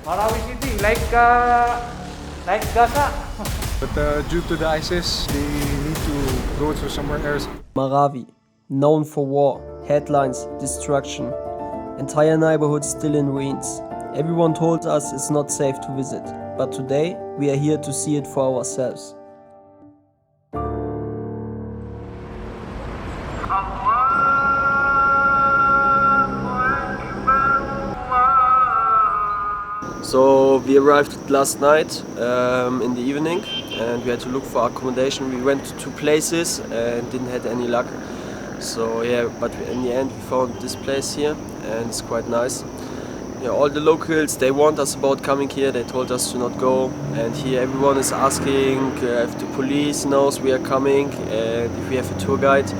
Marawi City, like Gaza. But due to the ISIS, they need to go to somewhere else. Marawi, known for war, headlines, destruction. Entire neighborhoods still in ruins. Everyone told us it's not safe to visit, but today we are here to see it for ourselves. So we arrived last night in the evening and we had to look for accommodation. We went to 2 places and didn't have any luck. So yeah, but in the end we found this place here and it's quite nice. Yeah, all the locals, they warned us about coming here, they told us to not go, and here everyone is asking if the police knows we are coming and if we have a tour guide.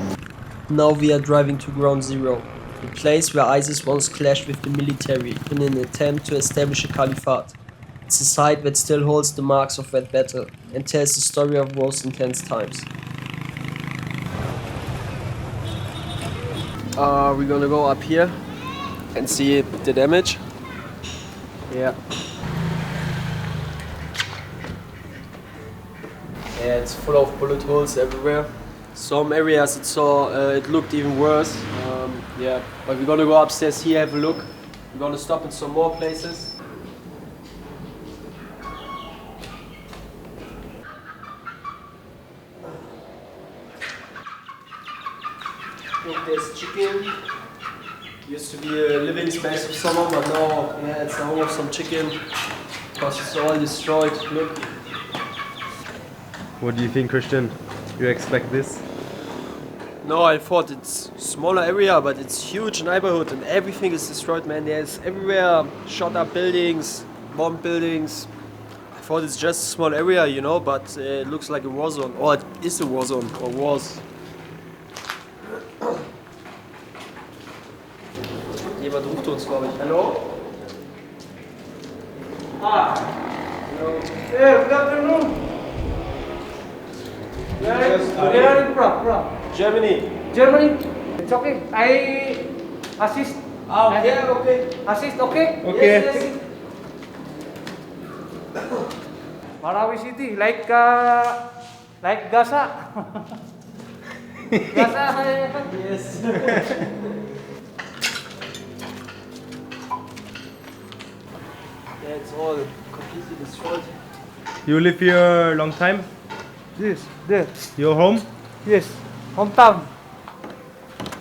Now we are driving to Ground Zero, the place where ISIS once clashed with the military in an attempt to establish a caliphate. It's a site that still holds the marks of that battle and tells the story of those intense times. We're gonna go up here and see the damage. Yeah. Yeah, it's full of bullet holes everywhere. Some areas it looked even worse. Yeah, but we're gonna go upstairs here, have a look. We're gonna stop in some more places. Look, there's chicken. Used to be a living space of someone, but now, yeah, it's the home of some chicken. Because it's all destroyed. Look. What do you think, Christian? You expect this? No, I thought it's smaller area, but it's huge neighborhood and everything is destroyed, man. There's everywhere shot up buildings, bomb buildings. I thought it's just a small area, you know, but it looks like a war zone. Or it is a war zone, or was. Jemand ruft uns, glaube ich. Hallo? Hello. Hey, good afternoon. Where are you from? Germany. Germany. It's okay. I assist. Yeah, okay. Assist, okay? Okay. Yes. Marawi City, like Gaza. Gaza. Yes. Yeah, it's all completely destroyed. You live here a long time? Yes, there. Your home? Yes, hometown.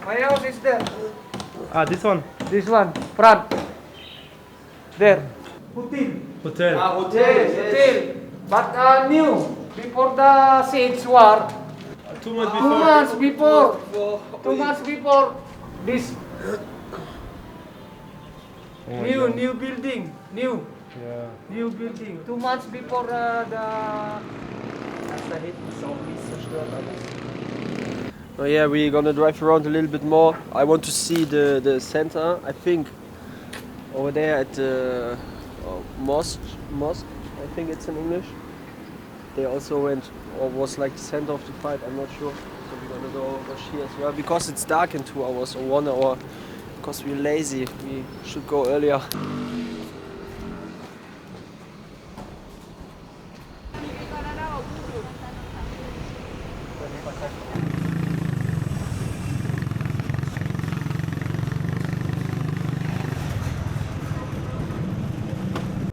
My house is there. Ah, this one? This one, front. There. Hotel. Hotel. Hotel. Hotel. But new. Before the Siege war. 2 months 2 before. months before. 2 months before this Oh my God. new building. Yeah. New building. 2 months before Oh yeah, we're gonna drive around a little bit more. I want to see the center. I think over there at the mosque, I think it's in English. They also went, or was like the center of the fight, I'm not sure. So we're gonna go over here as well. Because it's dark in 2 hours or 1 hour. Because we're lazy, we should go earlier.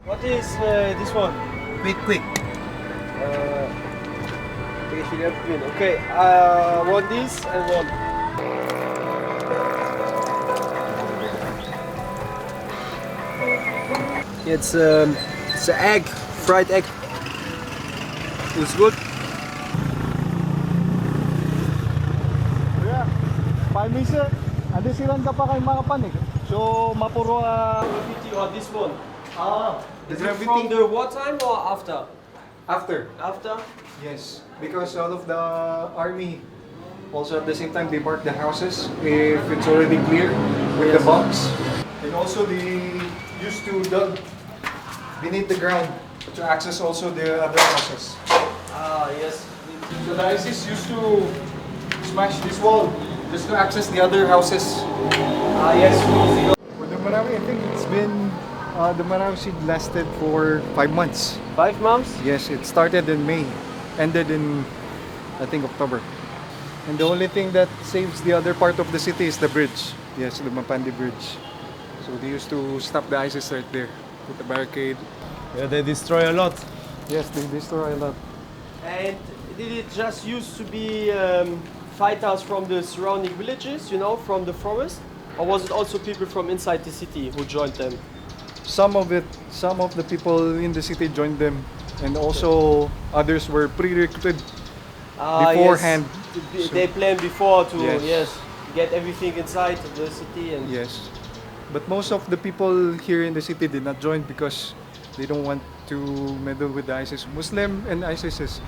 What is this one? Quick. Okay, one this and one. It's an egg, fried egg. It's good. Yeah. 5 minutes, adi silang ka pa kay mga panig. So, mapuro Or this one. Is it Gravity. from the wartime or after? after. After? Yes, because all of the army also at the same time they mark the houses if it's already clear with the bombs. And also they used to dug beneath the ground to access also the other houses. Yes. So the ISIS used to smash this wall just to access the other houses. Yes. For the Marawi, I think it's been The Marawi Siege lasted for 5 months. 5 months? Yes, it started in May, ended in, I think, October. And the only thing that saves the other part of the city is the bridge. Yes, the Mapandi Bridge. So they used to stop the ISIS right there, put a barricade. Yeah, they destroy a lot. Yes, they destroy a lot. And did it just used to be fighters from the surrounding villages, you know, from the forest? Or was it also people from inside the city who joined them? Some of the people in the city joined them, and also others were pre-recruited beforehand. Yes. They planned before to Yes. get everything inside the city and Yes, but most of the people here in the city did not join because they don't want to meddle with the ISIS. Muslim and ISIS is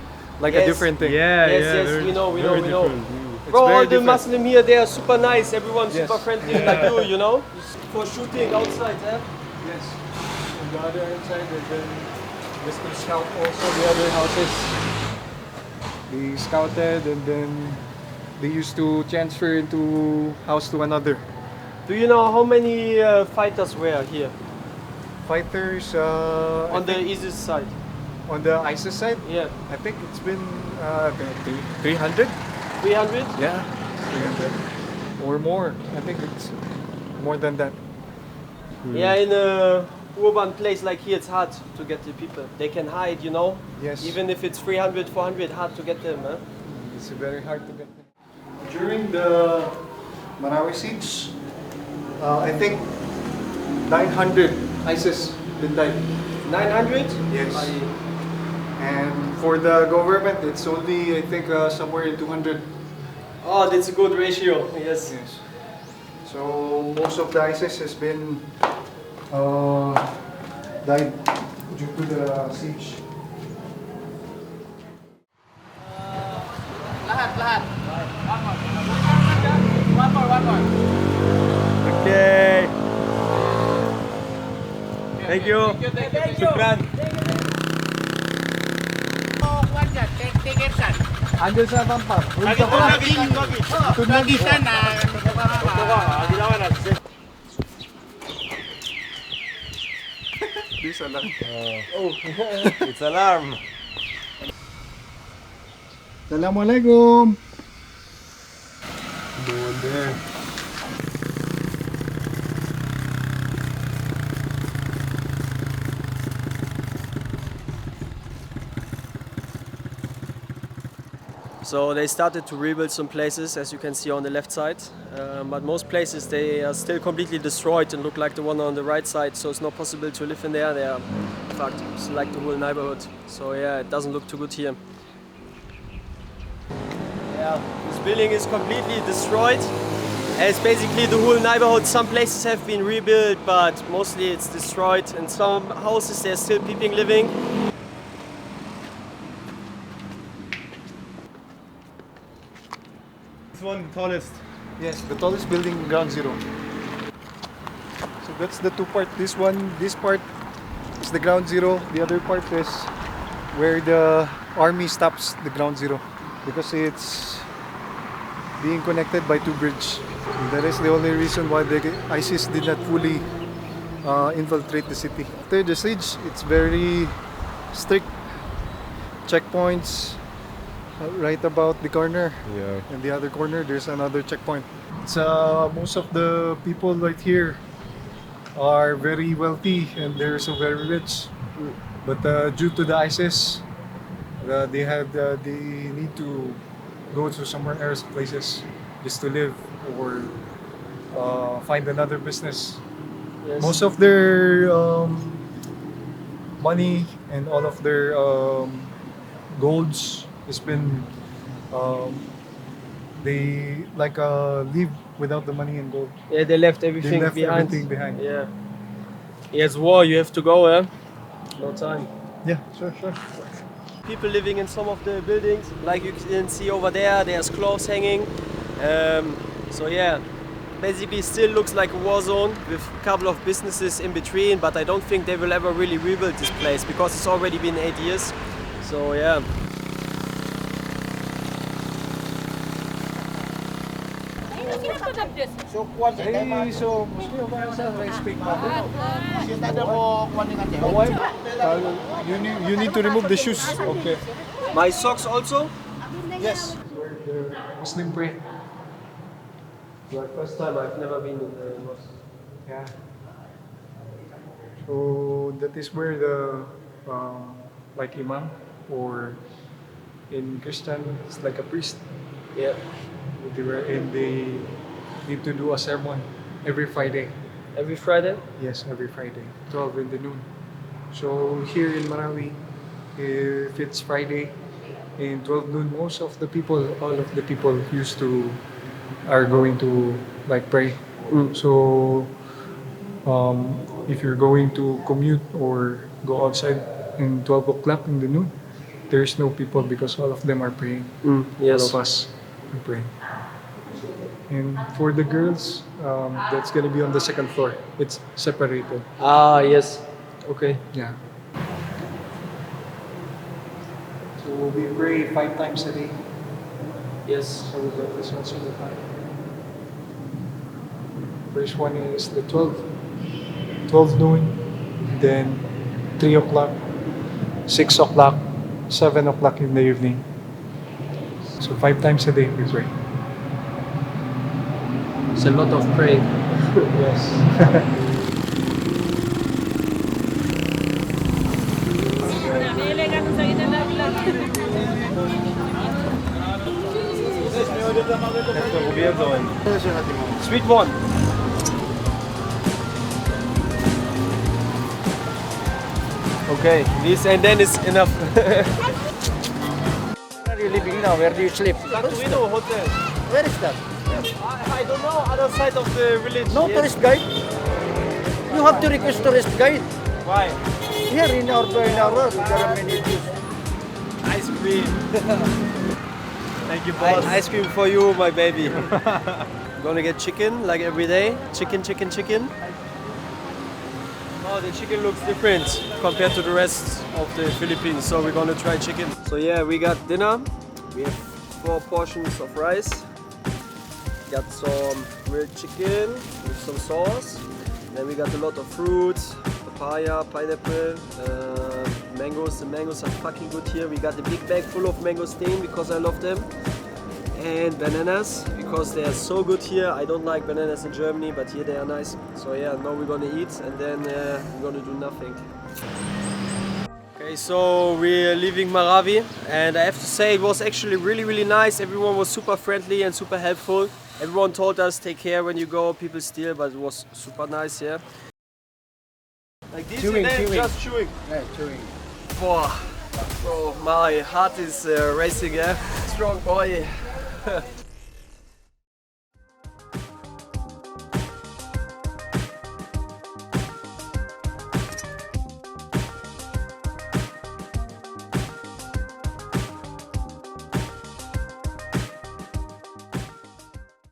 like a Yes. different thing. Yeah, Yes, yeah. yes, very- we know. very We know. different. It's Bro, very all the different. Muslim here, they are super nice. Everyone's Yes. super friendly like you know? For shooting outside, eh? Yes. On the other side, and then just to scout also the other houses. They scouted, and then they used to transfer into house to another. Do you know how many fighters were here Fighters on the ISIS side? on the ISIS side, Yeah, I think it's been 300. 300? Yeah, 300 or more. I think it's more than that. Yeah, in a urban place like here, it's hard to get the people. They can hide, you know? Yes. Even if it's 300, 400, hard to get them, eh? It's very hard to get them. During the Marawi Siege, I think 900 ISIS did die. 900? Yes. And for the government, it's only, I think, somewhere in 200. Oh, that's a good ratio, yes. Yes. So most of the ISIS has been died due to the siege. Okay. Thank you. Shukran. Andun sa Pampar. This alarm. It's alarm. Assalamualaikum. No one there. So they started to rebuild some places, as you can see on the left side. But most places, they are still completely destroyed and look like the one on the right side. So it's not possible to live in there. They are fucked. It's like the whole neighborhood. So yeah, it doesn't look too good here. Yeah, this building is completely destroyed. And it's basically the whole neighborhood. Some places have been rebuilt, but mostly it's destroyed. And some houses, there's still people living. This one, the tallest. Yes, the tallest building in Ground Zero. So that's the two part. This part is the Ground Zero. The other part is where the army stops the Ground Zero because it's being connected by two bridges. And that is the only reason why the ISIS did not fully infiltrate the city. After the siege, it's very strict checkpoints right about the corner. Yeah. In the other corner, there's another checkpoint. It's most of the people right here are very wealthy and they're so very rich. But due to the ISIS, they need to go to somewhere else places just to live or find another business. Yes. Most of their money and all of their golds has been they like leave without the money and gold. Yeah, they left everything They left behind. everything behind. Yeah. Yes, war, you have to go, eh? No time. Yeah, sure. People living in some of the buildings, like you can see over there, there's clothes hanging. So yeah, basically still looks like a war zone with a couple of businesses in between, but I don't think they will ever really rebuild this place because it's already been 8 years. So yeah. Hey, so Muslim ba sa speak Marawi? Hawaii? You need to remove the shoes. Okay. My socks also? Yes. Where the Muslim pray. My first time, I've never been in the mosque. Yeah. So that is where the like imam, or in Christian it's like a priest. Yeah. They need to do a sermon every Friday. Every Friday? Yes, every Friday, 12 in the noon. So here in Marawi, if it's Friday in 12 noon, most of the people, all of the people are going to like pray. So if you're going to commute or go outside in 12 o'clock in the noon, there's no people because all of them are praying. Yes. All of us are praying. And for the girls, that's gonna be on the second floor. It's separated. Ah, yes. Okay. Yeah. So we pray 5 times a day. Yes. So that is also the time. First one is the 12 noon, then 3 o'clock, 6 o'clock, 7 o'clock in the evening. So 5 times a day we pray. It's a lot of praying. Yes. Sweet one. Okay, this and then is enough. Where are you living now? Where do you sleep? Santuino Hotel. Where is that? I don't know, other side of the village. No Yes. tourist guide? You have to request tourist guide. Why? Here in our road, there are many views. Ice cream. Thank you, boss. Ice cream for you, my baby. Gonna get chicken like every day. Chicken. Oh, the chicken looks different compared to the rest of the Philippines, so we're gonna try chicken. So yeah, we got dinner. We have 4 portions of rice. Got some grilled chicken with some sauce. Then we got a lot of fruits, papaya, pineapple, mangoes. The mangoes are fucking good here. We got a big bag full of mangosteen because I love them. And bananas, because they are so good here. I don't like bananas in Germany, but here they are nice. So yeah, now we're gonna eat and then we're gonna do nothing. Okay, so we're leaving Marawi, and I have to say it was actually really nice. Everyone was super friendly and super helpful. Everyone told us take care when you go, people steal, but it was super nice, yeah. Like this Chewing, and then chewing. just chewing. Yeah, chewing. Boah, bro, my heart is racing, yeah. Strong boy.